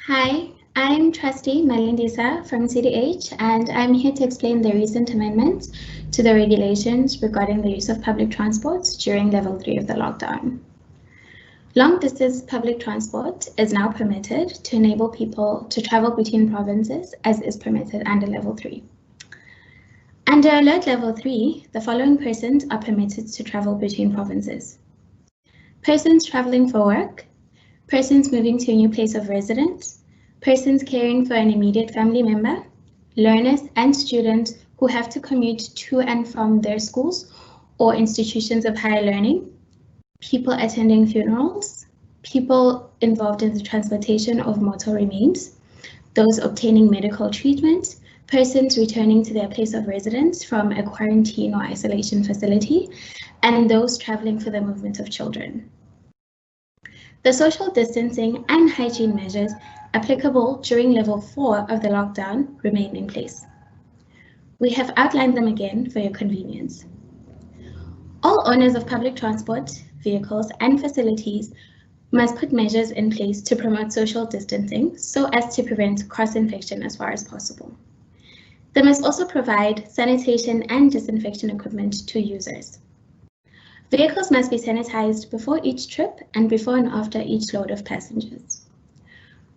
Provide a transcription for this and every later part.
Hi, I'm Trustee Malindisa from CDH, and I'm here to explain the recent amendments to the regulations regarding the use of public transport during Level 3 of the lockdown. Long-distance public transport is now permitted to enable people to travel between provinces as is permitted under Level 3. Under Alert Level 3, the following persons are permitted to travel between provinces: persons traveling for work, persons moving to a new place of residence, persons caring for an immediate family member, learners and students who have to commute to and from their schools or institutions of higher learning, people attending funerals, people involved in the transportation of mortal remains, those obtaining medical treatment, persons returning to their place of residence from a quarantine or isolation facility, and those traveling for the movement of children. The social distancing and hygiene measures applicable during Level 4 of the lockdown remain in place. We have outlined them again for your convenience. All owners of public transport, vehicles, and facilities must put measures in place to promote social distancing so as to prevent cross-infection as far as possible. They must also provide sanitation and disinfection equipment to users. Vehicles must be sanitized before each trip and before and after each load of passengers.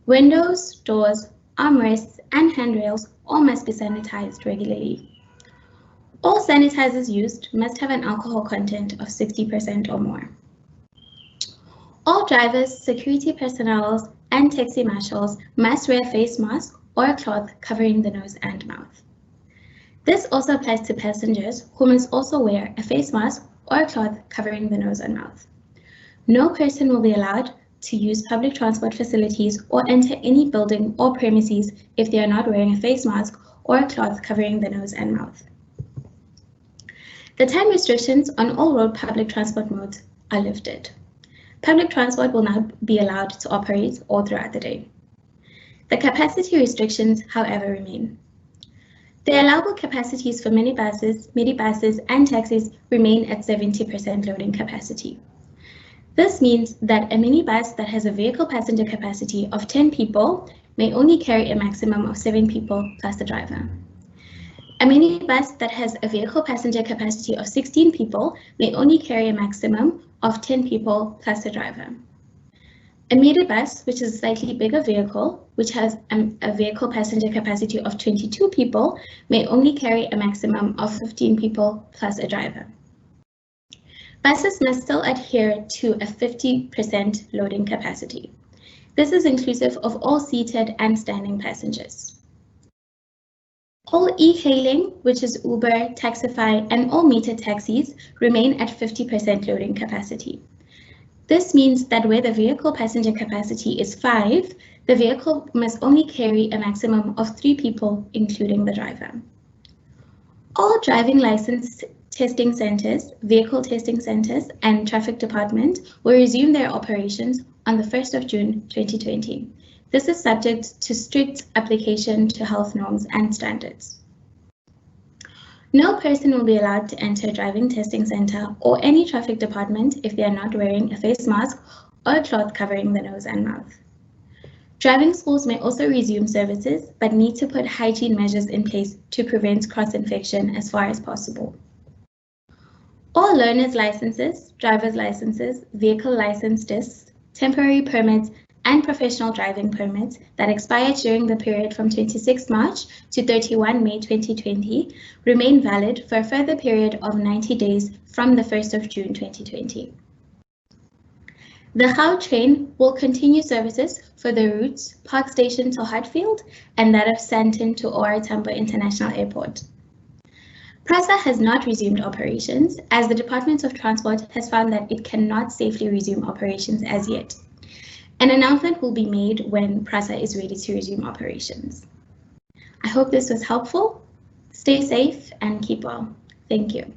Windows, doors, armrests, and handrails all must be sanitized regularly. All sanitizers used must have an alcohol content of 60% or more. All drivers, security personnel, and taxi marshals must wear a face mask or a cloth covering the nose and mouth. This also applies to passengers, who must also wear a face mask or a cloth covering the nose and mouth. No person will be allowed to use public transport facilities or enter any building or premises if they are not wearing a face mask or a cloth covering the nose and mouth. The time restrictions on all road public transport modes are lifted. Public transport will now be allowed to operate all throughout the day. The capacity restrictions, however, remain. The allowable capacities for minibuses, and taxis remain at 70% loading capacity. This means that a minibus that has a vehicle passenger capacity of 10 people may only carry a maximum of 7 people plus the driver. A minibus that has a vehicle passenger capacity of 16 people may only carry a maximum of 10 people plus the driver. A minibus, which is a slightly bigger vehicle, which has a vehicle passenger capacity of 22 people, may only carry a maximum of 15 people plus a driver. Buses must still adhere to a 50% loading capacity. This is inclusive of all seated and standing passengers. All e-hailing, which is Uber, Taxify, and all metered taxis, remain at 50% loading capacity. This means that where the vehicle passenger capacity is 5, the vehicle must only carry a maximum of 3 people, including the driver. All driving license testing centers, vehicle testing centers, and traffic department will resume their operations on the 1st of June 2020. This is subject to strict application to health norms and standards. No person will be allowed to enter a driving testing center or any traffic department if they are not wearing a face mask or a cloth covering the nose and mouth. Driving schools may also resume services, but need to put hygiene measures in place to prevent cross-infection as far as possible. All learners' licenses, driver's licenses, vehicle license discs, temporary permits, and professional driving permits that expired during the period from 26 March to 31 May 2020 remain valid for a further period of 90 days from the 1st of June 2020. The How train will continue services for the routes Park Station to Hartfield and that of Sandton to OR Tambo International Airport. PRASA has not resumed operations as the Department of Transport has found that it cannot safely resume operations as yet. An announcement will be made when PRASA is ready to resume operations. I hope this was helpful. Stay safe and keep well. Thank you.